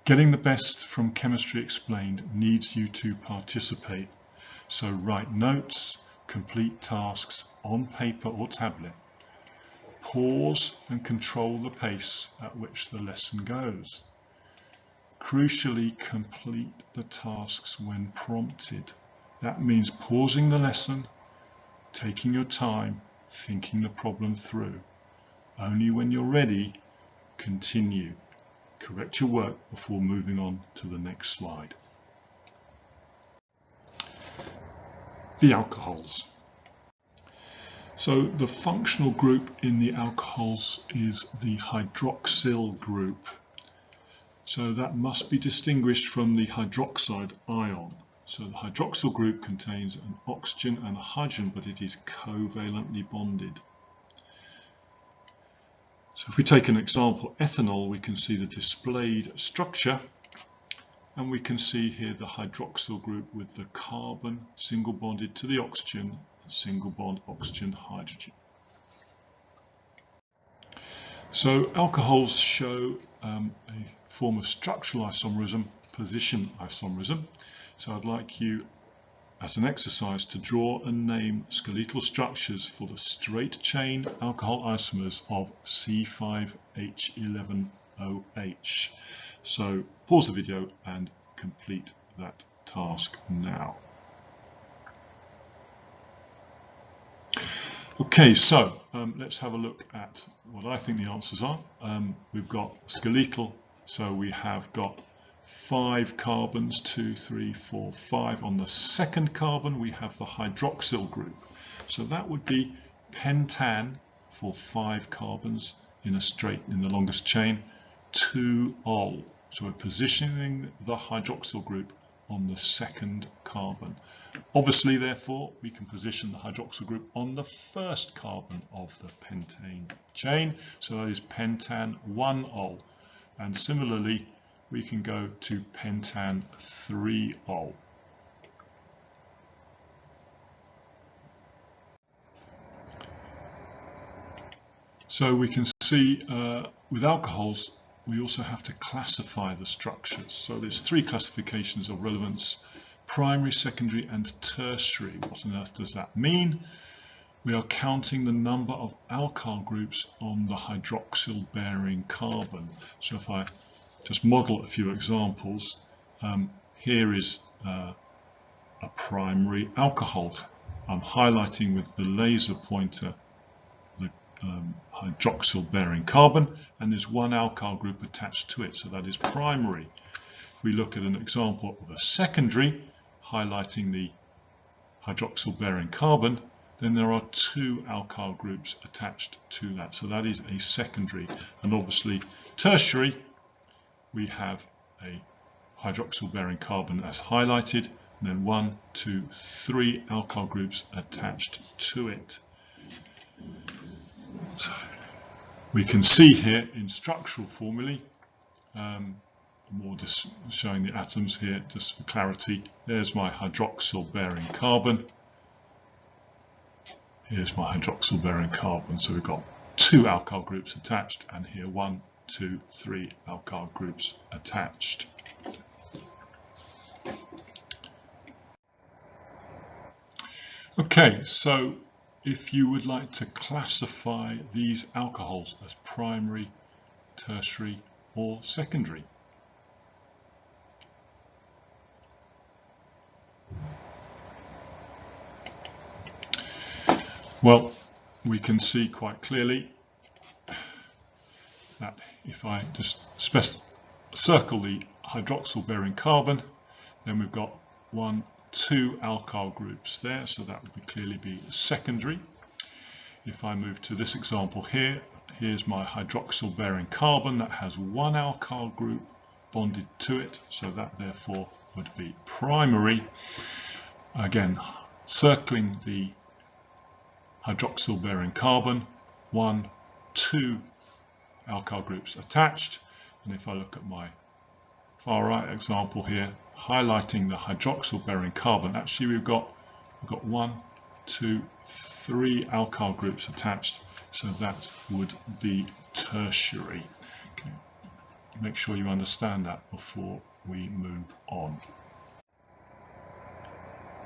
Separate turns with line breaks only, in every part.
Getting the best from Chemistry Explained needs you to participate. So write notes, complete tasks on paper or tablet. Pause and control the pace at which the lesson goes. Crucially, complete the tasks when prompted. That means pausing the lesson, taking your time, thinking the problem through. Only when you're ready, continue. Correct your work before moving on to the next slide. The alcohols. So the functional group in the alcohols is the hydroxyl group. So that must be distinguished from the hydroxide ion. So the hydroxyl group contains an oxygen and a hydrogen, but it is covalently bonded. So if we take an example, ethanol, we can see the displayed structure, and we can see here the hydroxyl group with the carbon single bonded to the oxygen, single bond oxygen hydrogen. So alcohols show a form of structural isomerism, position isomerism. So I'd like you, as an exercise, to draw and name skeletal structures for the straight chain alcohol isomers of C5H11OH. So pause the video and complete that task now. Okay, so let's have a look at what I think the answers are. We've got skeletal, so we have got 5 carbons, 2, 3, 4, 5. On the second carbon we have the hydroxyl group. So that would be pentan for 5 carbons in the longest chain, 2-ol. So we're positioning the hydroxyl group on the second carbon. Obviously, therefore, we can position the hydroxyl group on the first carbon of the pentane chain. So that is pentan 1-ol. And similarly, we can go to pentan 3-ol. So we can see with alcohols, we also have to classify the structures. So there's 3 classifications of relevance: primary, secondary, and tertiary. What on earth does that mean? We are counting the number of alkyl groups on the hydroxyl bearing carbon. So if I just model a few examples, here is a primary alcohol. I'm highlighting with the laser pointer the hydroxyl bearing carbon, and there's 1 alkyl group attached to it, so that is primary. If we look at an example of a secondary, highlighting the hydroxyl bearing carbon, then there are 2 alkyl groups attached to that, so that is a secondary. And obviously tertiary, we have a hydroxyl bearing carbon as highlighted, and then 1, 2, 3 alkyl groups attached to it. So we can see here in structural formulae, more just showing the atoms here just for clarity. There's my hydroxyl bearing carbon. Here's my hydroxyl bearing carbon. So we've got 2 alkyl groups attached, and here 1, 2, 3 alkyl groups attached. Okay, so if you would like to classify these alcohols as primary, tertiary, or secondary. Well, we can see quite clearly that if I just circle the hydroxyl bearing carbon, then we've got 1, 2 alkyl groups there, so that would clearly be secondary. If I move to this example here, here's my hydroxyl bearing carbon that has 1 alkyl group bonded to it, so that therefore would be primary. Again, circling the hydroxyl bearing carbon, 1, 2 alkyl groups attached. And if I look at my far right example here, highlighting the hydroxyl bearing carbon, actually we've got 1, 2, 3 alkyl groups attached, so that would be tertiary. Okay. make sure you understand that before we move on.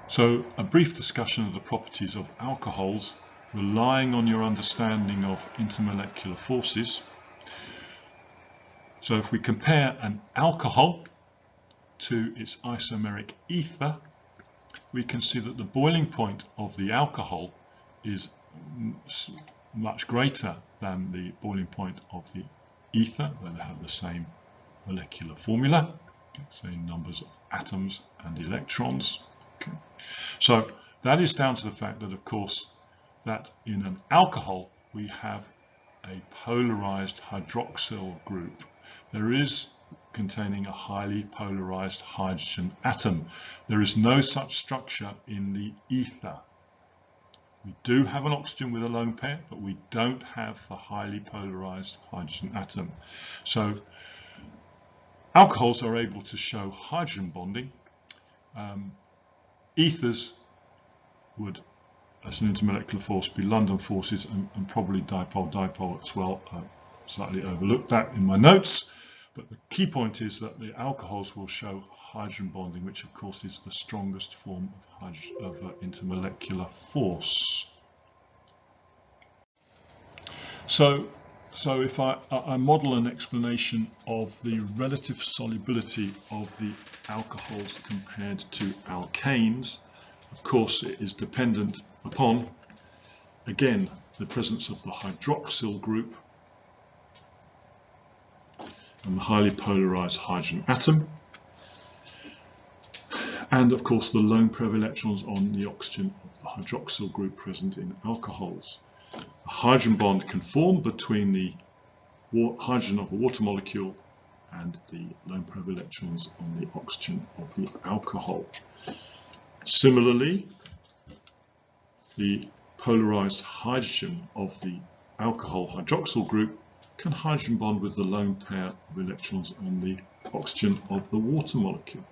So, a brief discussion of the properties of alcohols, relying on your understanding of intermolecular forces. So if we compare an alcohol to its isomeric ether, we can see that the boiling point of the alcohol is much greater than the boiling point of the ether, where they have the same molecular formula, same numbers of atoms and electrons. Okay. So that is down to the fact that, of course, that in an alcohol we have a polarized hydroxyl group. There is containing a highly polarized hydrogen atom. There is no such structure in the ether. We do have an oxygen with a lone pair, but we don't have the highly polarized hydrogen atom. So alcohols are able to show hydrogen bonding. Ethers would, as an intermolecular force, be London forces and probably dipole-dipole as well. Slightly overlooked that in my notes. But the key point is that the alcohols will show hydrogen bonding, which of course is the strongest form of intermolecular force. So if I model an explanation of the relative solubility of the alcohols compared to alkanes, of course it is dependent upon, again, the presence of the hydroxyl group and the highly polarized hydrogen atom, and of course the lone pair of electrons on the oxygen of the hydroxyl group present in alcohols. A hydrogen bond can form between the hydrogen of the water molecule and the lone pair of electrons on the oxygen of the alcohol. Similarly, the polarized hydrogen of the alcohol hydroxyl group can hydrogen bond with the lone pair of electrons on the oxygen of the water molecule.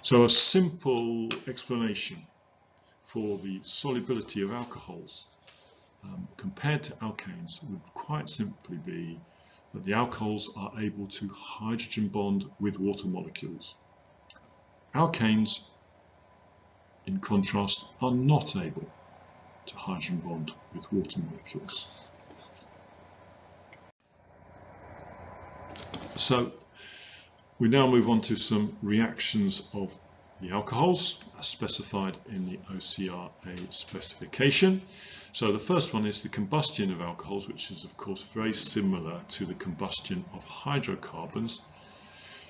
So a simple explanation for the solubility of alcohols compared to alkanes would quite simply be that the alcohols are able to hydrogen bond with water molecules. Alkanes, in contrast, are not able to hydrogen bond with water molecules. So we now move on to some reactions of the alcohols as specified in the OCR A specification. So the first one is the combustion of alcohols, which is of course very similar to the combustion of hydrocarbons.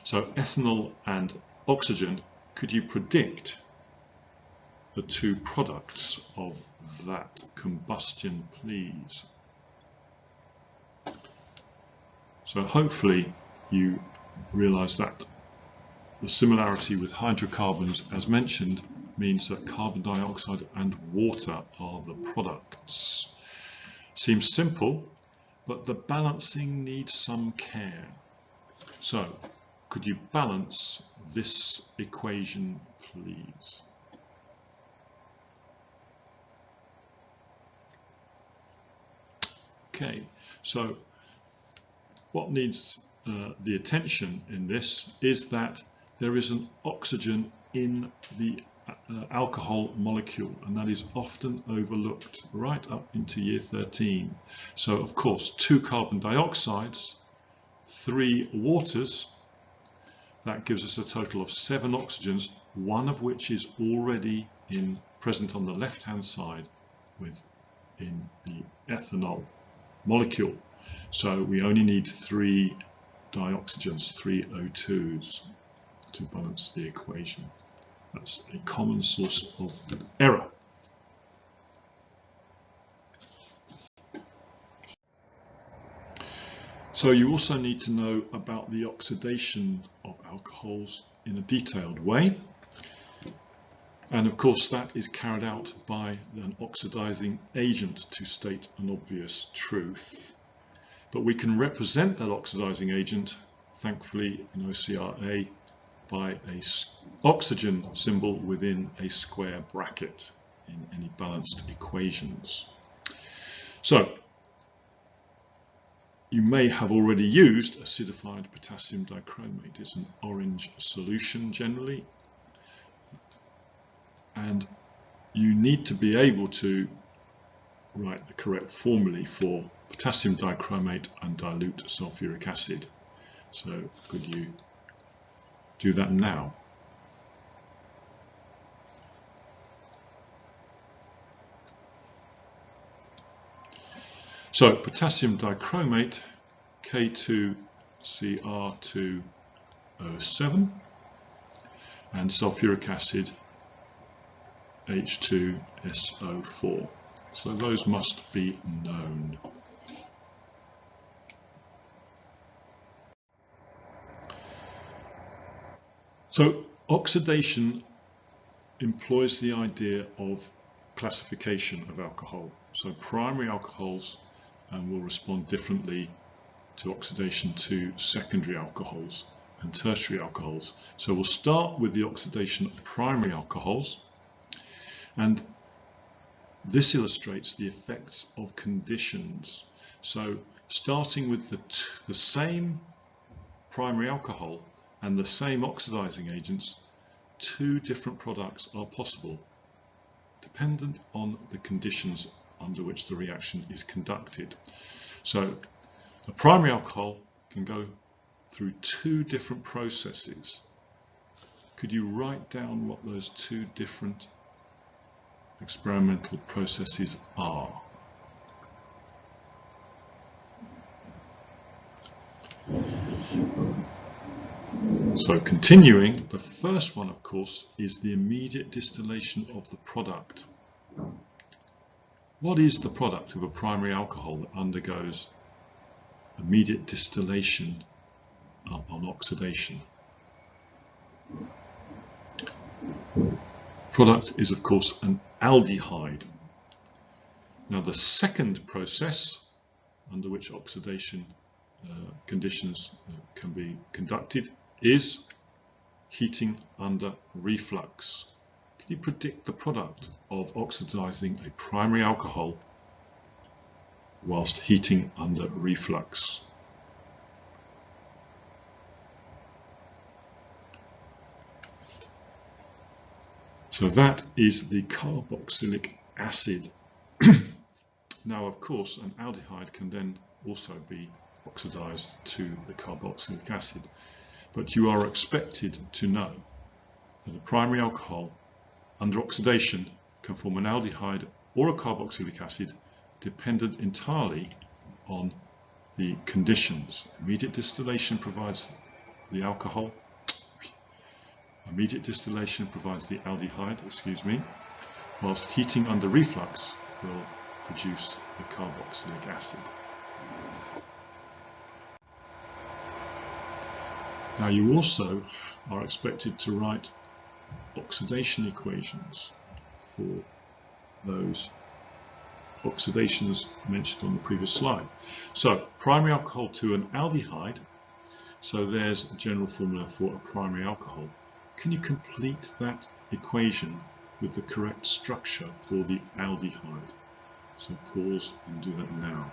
So ethanol and oxygen, could you predict the two products of that combustion, please? So hopefully you realize that the similarity with hydrocarbons, as mentioned, means that carbon dioxide and water are the products. Seems simple, but the balancing needs some care. So, could you balance this equation, please? Okay, so what needs the attention in this is that there is an oxygen in the alcohol molecule, and that is often overlooked right up into year 13. So of course 2 carbon dioxides, 3 waters, that gives us a total of 7 oxygens, one of which is already present on the left hand side in the ethanol molecule. So we only need 3 dioxygens, 3 O2s, to balance the equation. That's a common source of error. So you also need to know about the oxidation of alcohols in a detailed way. And of course that is carried out by an oxidizing agent, to state an obvious truth. But we can represent that oxidizing agent, thankfully in OCR A, by an oxygen symbol within a square bracket in any balanced equations. So you may have already used acidified potassium dichromate. It's an orange solution generally, and you need to be able to write the correct formulae for potassium dichromate and dilute sulfuric acid. So could you do that now? So potassium dichromate, K2CR2O7, and sulfuric acid, H2SO4. So those must be known. So oxidation employs the idea of classification of alcohol. So primary alcohols will respond differently to oxidation to secondary alcohols and tertiary alcohols. So we'll start with the oxidation of primary alcohols, and this illustrates the effects of conditions. So starting with the same primary alcohol and the same oxidizing agents, two different products are possible, dependent on the conditions under which the reaction is conducted. So a primary alcohol can go through two different processes. Could you write down what those two different experimental processes are? So continuing, the first one, of course, is the immediate distillation of the product. What is the product of a primary alcohol that undergoes immediate distillation on oxidation? Product is, of course, an aldehyde. Now, the second process under which oxidation conditions can be conducted is heating under reflux. Can you predict the product of oxidizing a primary alcohol whilst heating under reflux? So that is the carboxylic acid. Now, of course, an aldehyde can then also be oxidized to the carboxylic acid, but you are expected to know that a primary alcohol under oxidation can form an aldehyde or a carboxylic acid dependent entirely on the conditions. Immediate distillation provides the alcohol. Immediate distillation provides the aldehyde, whilst heating under reflux will produce the carboxylic acid. Now you also are expected to write oxidation equations for those oxidations mentioned on the previous slide. So primary alcohol to an aldehyde, so there's a general formula for a primary alcohol. Can you complete that equation with the correct structure for the aldehyde? So pause and do that now.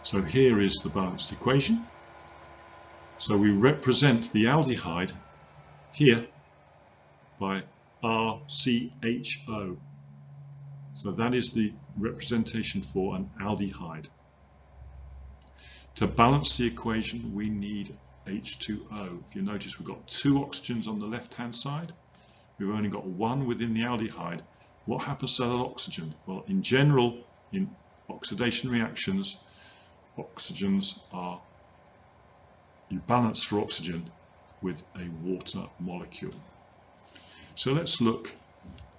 So here is the balanced equation. So we represent the aldehyde here by RCHO. So that is the representation for an aldehyde. To balance the equation, we need H2O. If you notice, we've got two oxygens on the left-hand side. We've only got one within the aldehyde. What happens to that oxygen? Well, in general, in oxidation reactions, oxygens are, you balance for oxygen with a water molecule. So let's look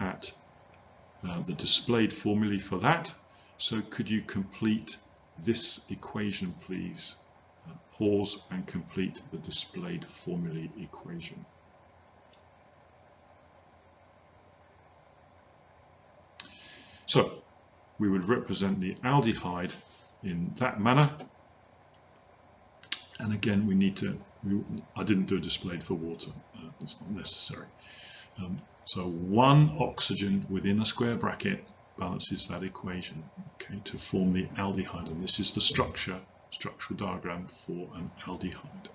at the displayed formulae for that. So could you complete this equation, please? Pause and complete the displayed formulae equation. So we would represent the aldehyde in that manner, and again we need to, I didn't do a displayed for water, it's not necessary. So one oxygen within a square bracket balances that equation, okay, to form the aldehyde, and this is the structural diagram for an aldehyde.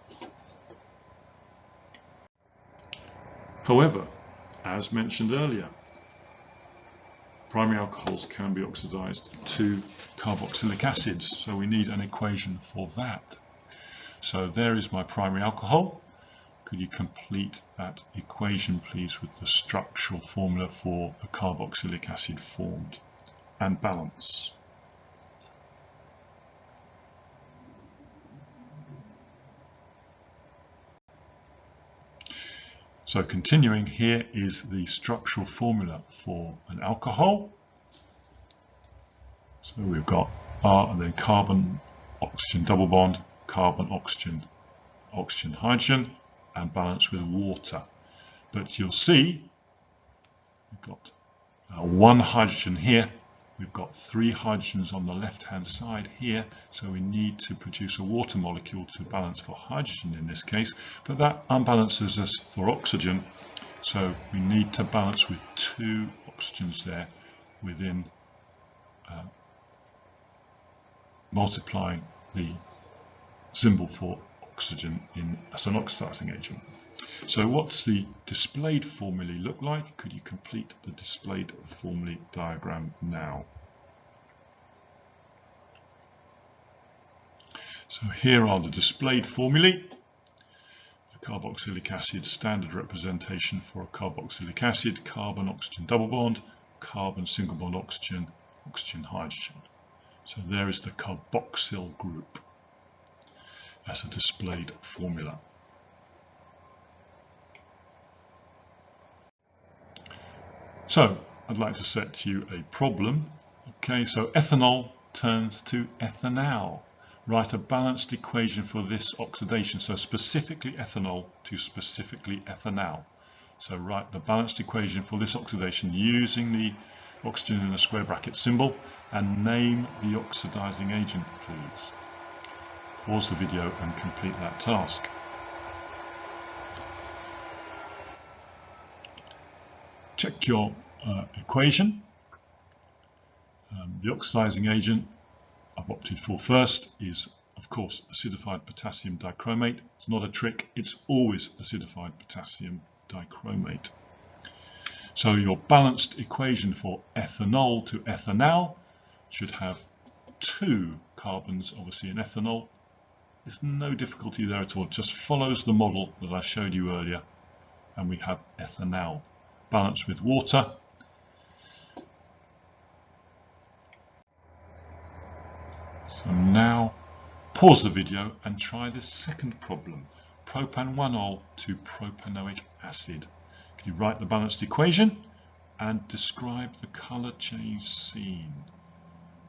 However, as mentioned earlier, primary alcohols can be oxidized to carboxylic acids, so we need an equation for that. So there is my primary alcohol. Could you complete that equation, please, with the structural formula for the carboxylic acid formed and balance? So continuing, here is the structural formula for an alcohol. So we've got R and then carbon, oxygen double bond, carbon, oxygen, oxygen, hydrogen, and balance with water. But you'll see we've got one hydrogen here, we've got 3 hydrogens on the left hand side here, so we need to produce a water molecule to balance for hydrogen in this case, but that unbalances us for oxygen, so we need to balance with 2 oxygens there within multiplying the symbol for oxygen as an oxidizing agent. So what's the displayed formulae look like? Could you complete the displayed formulae diagram now? So here are the displayed formulae. The carboxylic acid standard representation for a carboxylic acid: carbon, oxygen double bond, carbon single bond oxygen, oxygen hydrogen. So there is the carboxyl group as a displayed formula. So I'd like to set to you a problem. Okay, so ethanol turns to ethanal. Write a balanced equation for this oxidation, so specifically ethanol to specifically ethanal. So write the balanced equation for this oxidation using the oxygen in a square bracket symbol and name the oxidizing agent, please. Pause the video and complete that task. Check your equation. The oxidizing agent I've opted for first is, of course, acidified potassium dichromate. It's not a trick, it's always acidified potassium dichromate. So your balanced equation for ethanol to ethanal should have 2 carbons, obviously, in ethanol. There's no difficulty there at all. It just follows the model that I showed you earlier, and we have ethanal balanced with water. So now pause the video and try this second problem: propan-1-ol to propanoic acid. Can you write the balanced equation and describe the colour change seen?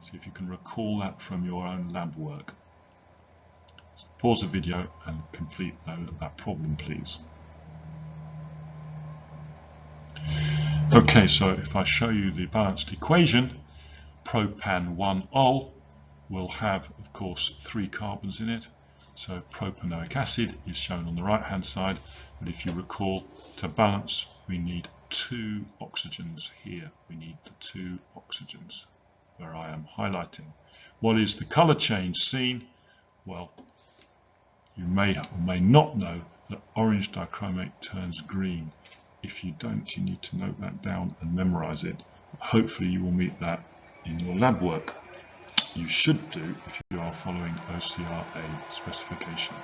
See if you can recall that from your own lab work. So pause the video and complete that problem, please. Okay, so if I show you the balanced equation, propan-1-ol will have, of course, 3 carbons in it. So propanoic acid is shown on the right hand side, but if you recall, to balance we need 2 oxygens here. We need the 2 oxygens where I am highlighting. What is the colour change seen? Well, you may or may not know that orange dichromate turns green. If you don't, you need to note that down and memorize it. Hopefully you will meet that in your lab work. You should do if you are following OCR A specification.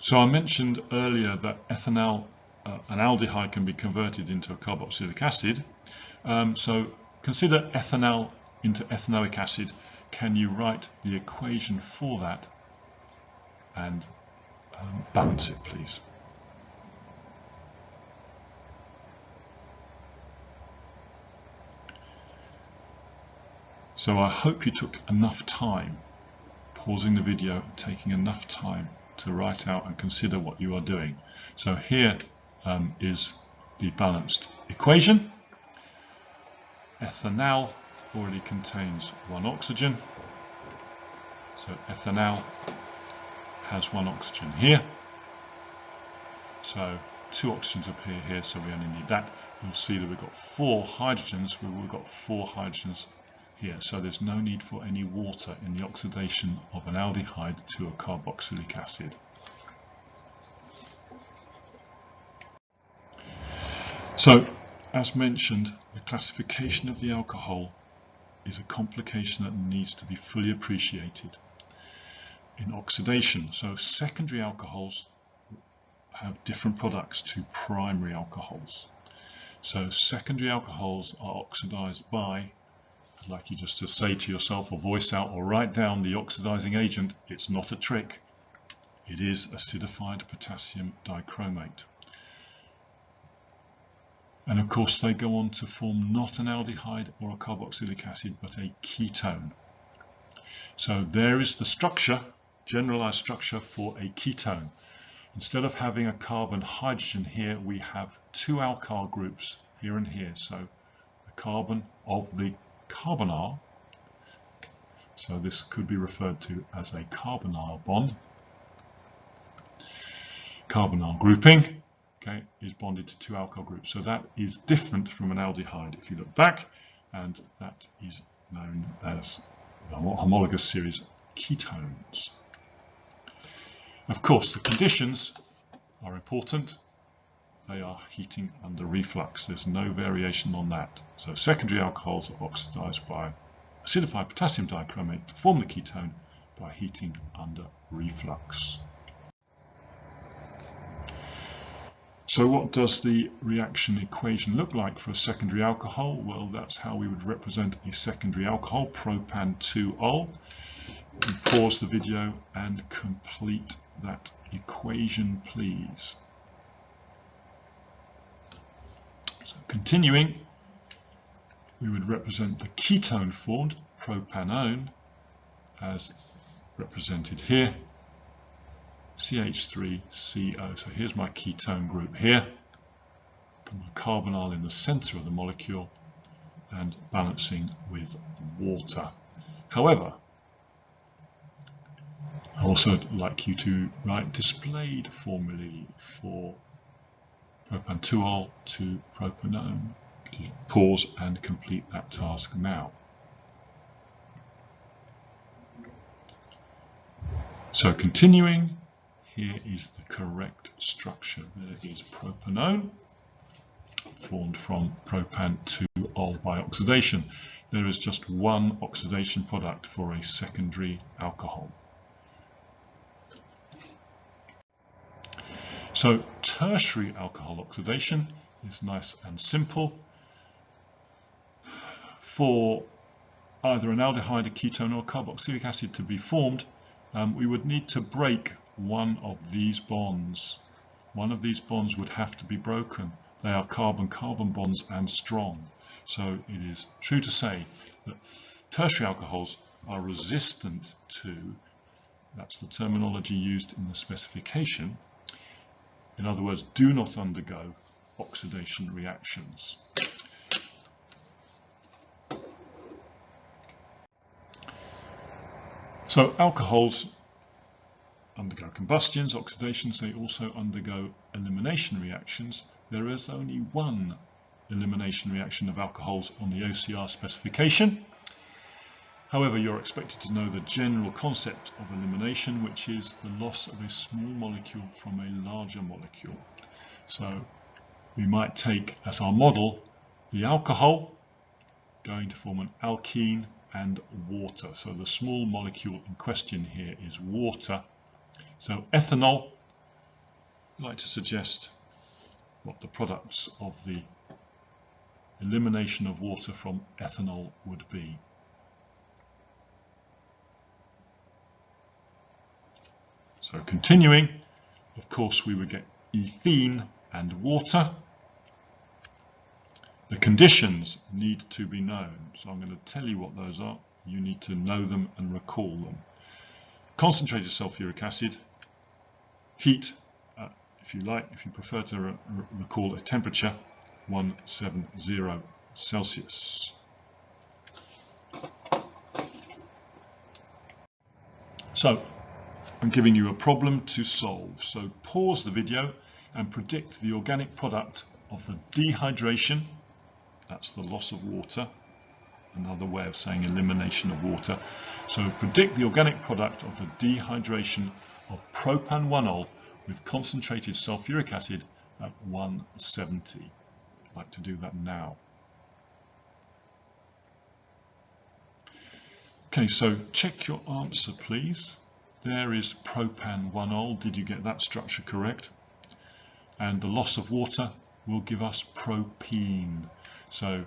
So I mentioned earlier that ethanol, an aldehyde, can be converted into a carboxylic acid. So consider ethanol into ethanoic acid. Can you write the equation for that and balance it, please? So I hope you took enough time, pausing the video, taking enough time to write out and consider what you are doing. So here is the balanced equation. Ethanal already contains 1 oxygen, so ethanal has one oxygen here. So 2 oxygens appear here, so we only need that. You'll see that we've got 4 hydrogens, we've got 4 hydrogens here, so there's no need for any water in the oxidation of an aldehyde to a carboxylic acid. So, as mentioned, the classification of the alcohol is a complication that needs to be fully appreciated in oxidation. So secondary alcohols have different products to primary alcohols. So secondary alcohols are oxidized by, I'd like you just to say to yourself or voice out or write down the oxidizing agent. It's not a trick. It is acidified potassium dichromate. And of course they go on to form not an aldehyde or a carboxylic acid but a ketone. So there is the structure, generalized structure for a ketone. Instead of having a carbon hydrogen here, we have 2 alkyl groups here and here. So the carbon of the carbonyl, so this could be referred to as a carbonyl bond. Carbonyl grouping, okay, is bonded to 2 alkyl groups. So that is different from an aldehyde if you look back, and that is known as the homologous series of ketones. Of course, the conditions are important. They are heating under reflux. There's no variation on that. So secondary alcohols are oxidized by acidified potassium dichromate to form the ketone by heating under reflux. So what does the reaction equation look like for a secondary alcohol? Well, that's how we would represent a secondary alcohol, propan 2-ol. Pause the video and complete that equation, please. So continuing, we would represent the ketone formed, propanone, as represented here, CH3CO. So here's my ketone group here. Got my carbonyl in the center of the molecule and balancing with water. However, I also like you to write displayed formulae for propan 2-ol to propanone. Pause and complete that task now. So continuing, here is the correct structure. There is propanone formed from propan 2-ol by oxidation. There is just one oxidation product for a secondary alcohol. So tertiary alcohol oxidation is nice and simple. For either an aldehyde, a ketone or a carboxylic acid to be formed, we would need to break one of these bonds. One of these bonds would have to be broken. They are carbon-carbon bonds and strong. So it is true to say that tertiary alcohols are resistant to, that's the terminology used in the specification, in other words, do not undergo oxidation reactions. So alcohols undergo combustions, oxidations, they also undergo elimination reactions. There is only one elimination reaction of alcohols on the OCR specification. However, you're expected to know the general concept of elimination, which is the loss of a small molecule from a larger molecule. So we might take as our model the alcohol going to form an alkene and water. So the small molecule in question here is water. So ethanol, I'd like to suggest what the products of the elimination of water from ethanol would be. So continuing, of course we would get ethene and water. The conditions need to be known, so I'm going to tell you what those are. You need to know them and recall them. Concentrated sulfuric acid, heat, if you like, if you prefer to recall a temperature, 170 Celsius. So I'm giving you a problem to solve. So pause the video and predict the organic product of the dehydration, that's the loss of water, another way of saying elimination of water. So predict the organic product of the dehydration of propan-1-ol with concentrated sulfuric acid at 170. I'd like to do that now. Okay, so check your answer please. There is propan-1-ol. Did you get that structure correct? And the loss of water will give us propene. So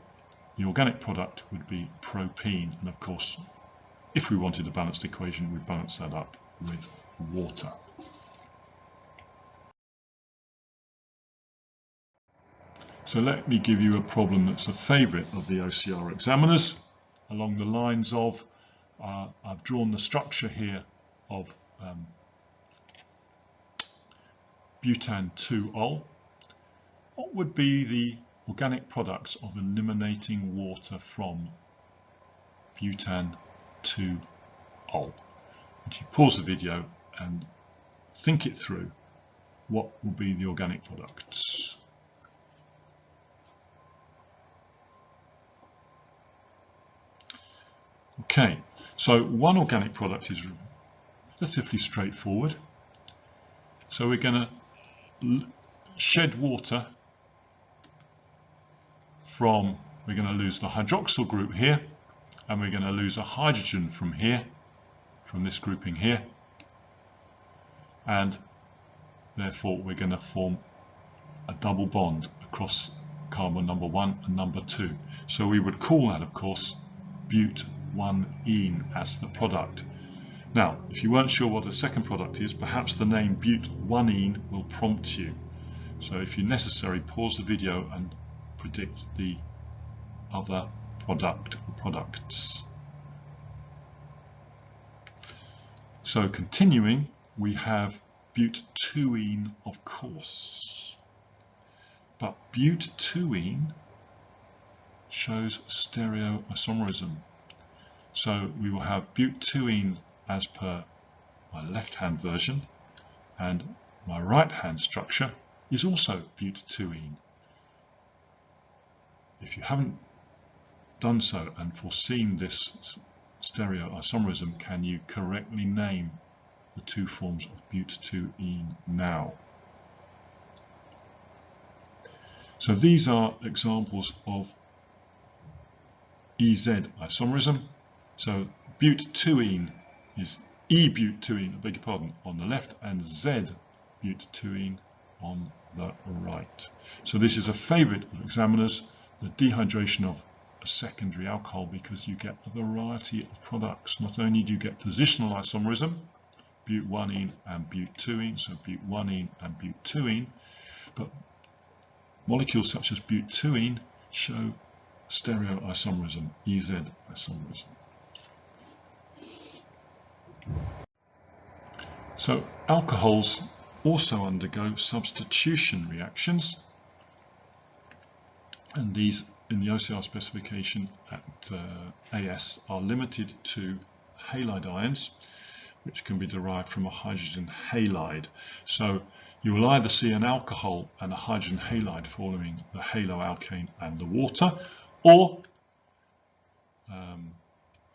the organic product would be propene. And of course, if we wanted a balanced equation, we'd balance that up with water. So let me give you a problem that's a favourite of the OCR examiners, along the lines of, I've drawn the structure here of butan-2-ol. What would be the organic products of eliminating water from butan-2-ol? If you pause the video and think it through, what will be the organic products? Okay, so one organic product is relatively straightforward. So we're going to shed water from, we're going to lose the hydroxyl group here, and we're going to lose a hydrogen from here, from this grouping here, and therefore we're going to form a double bond across carbon number 1 and number 2. So we would call that, of course, but-1-ene as the product. Now, if you weren't sure what the second product is, perhaps the name but-1-ene will prompt you. So if you're necessary, pause the video and predict the other product or products. So continuing, we have but-2-ene, of course. But but-2-ene shows stereoisomerism. So we will have but-2-ene as per my left-hand version, and my right-hand structure is also but-2-ene. If you haven't done so and foreseen this stereoisomerism, can you correctly name the two forms of but-2-ene now? So these are examples of EZ isomerism. So but-2-ene is E-but-2-ene, I beg your pardon, on the left, and Z-but-2-ene on the right. So this is a favourite of examiners, the dehydration of a secondary alcohol, because you get a variety of products. Not only do you get positional isomerism, but-1-ene and but-2-ene, so but-1-ene and but-2-ene, but molecules such as but-2-ene show stereoisomerism, EZ isomerism. So alcohols also undergo substitution reactions, and these in the OCR specification at AS are limited to halide ions, which can be derived from a hydrogen halide. So you will either see an alcohol and a hydrogen halide following the haloalkane and the water, or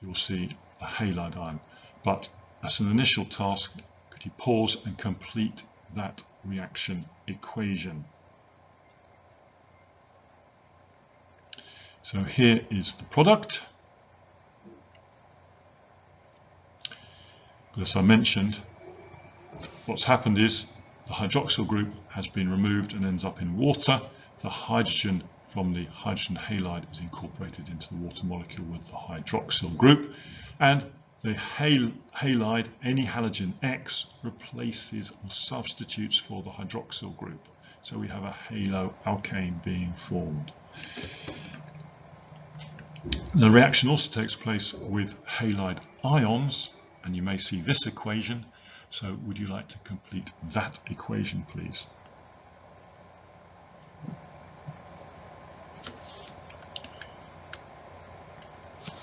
you'll see a halide ion. But as an initial task, could you pause and complete that reaction equation? So here is the product. But as I mentioned, what's happened is the hydroxyl group has been removed and ends up in water. The hydrogen from the hydrogen halide is incorporated into the water molecule with the hydroxyl group, and the halide, any halogen X, replaces or substitutes for the hydroxyl group. So we have a haloalkane being formed. The reaction also takes place with halide ions, and you may see this equation. So would you like to complete that equation, please?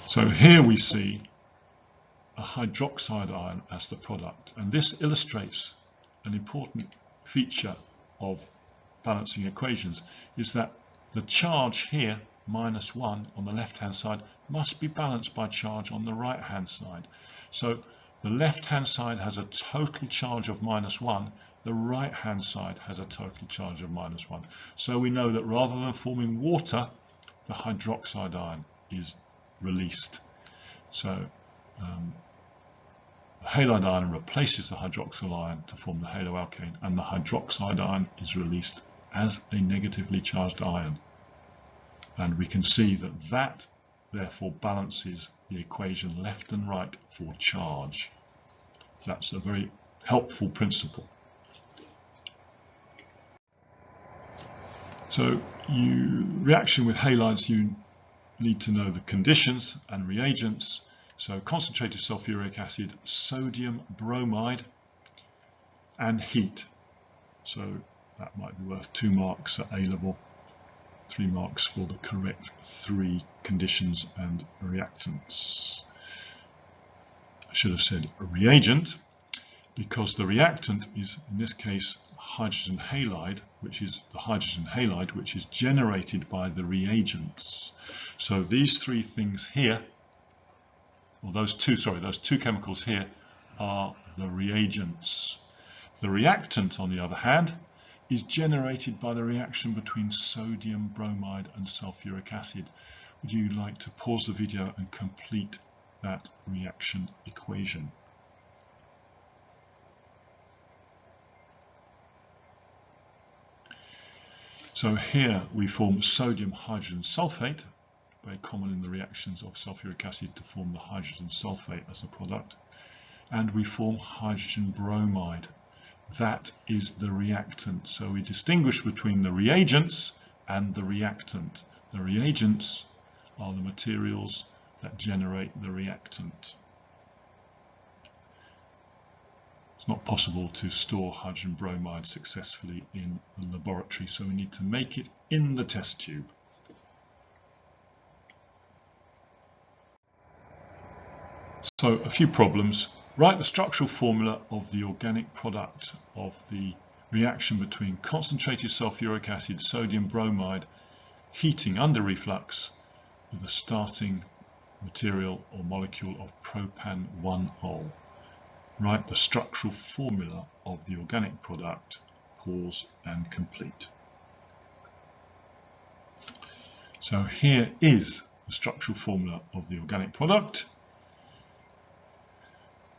So here we see a hydroxide ion as the product, and this illustrates an important feature of balancing equations, is that the charge here, -1 on the left hand side, must be balanced by charge on the right hand side. So the left hand side has a total charge of -1, the right hand side has a total charge of -1. So we know that rather than forming water, the hydroxide ion is released. So the halide ion replaces the hydroxyl ion to form the haloalkane, and the hydroxide ion is released as a negatively charged ion. And we can see that that therefore balances the equation left and right for charge. That's a very helpful principle. So reaction with halides, you need to know the conditions and reagents. So concentrated sulfuric acid, sodium bromide, and heat. So that might be worth 2 marks at A level, 3 marks for the correct 3 conditions and reactants. I should have said a reagent, because the reactant is, in this case, hydrogen halide, which is the hydrogen halide which is generated by the reagents. So these 3 things here, or those two chemicals here, are the reagents. The reactant, on the other hand, is generated by the reaction between sodium bromide and sulfuric acid. Would you like to pause the video and complete that reaction equation? So here we form sodium hydrogen sulfate, very common in the reactions of sulfuric acid to form the hydrogen sulfate as a product, and we form hydrogen bromide. That is the reactant. So we distinguish between the reagents and the reactant. The reagents are the materials that generate the reactant. It's not possible to store hydrogen bromide successfully in a laboratory, so we need to make it in the test tube. So a few problems. Write the structural formula of the organic product of the reaction between concentrated sulfuric acid, sodium bromide, heating under reflux with a starting material or molecule of propan 1-ol. Write the structural formula of the organic product, pause and complete. So here is the structural formula of the organic product.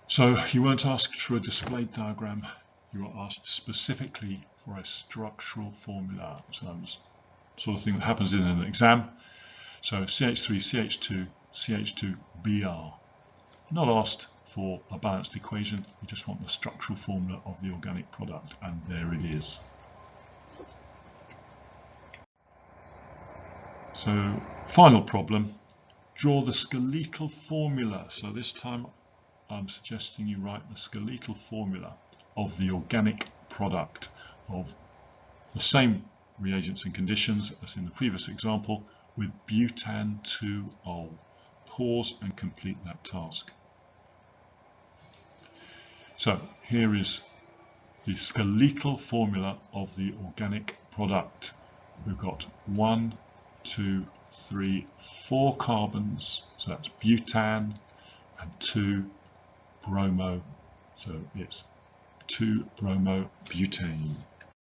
So you weren't asked for a displayed diagram, you were asked specifically for a structural formula. So that's the sort of thing that happens in an exam. So CH3, CH2, CH2, Br. Not asked for a balanced equation, we just want the structural formula of the organic product, and there it is. So final problem, draw the skeletal formula. So this time I'm suggesting you write the skeletal formula of the organic product of the same reagents and conditions as in the previous example with butan 2-ol. Pause and complete that task. So here is the skeletal formula of the organic product. We've got 1, 2, 3, 4 carbons, so that's butan, and 2 bromo, so it's 2-bromobutane.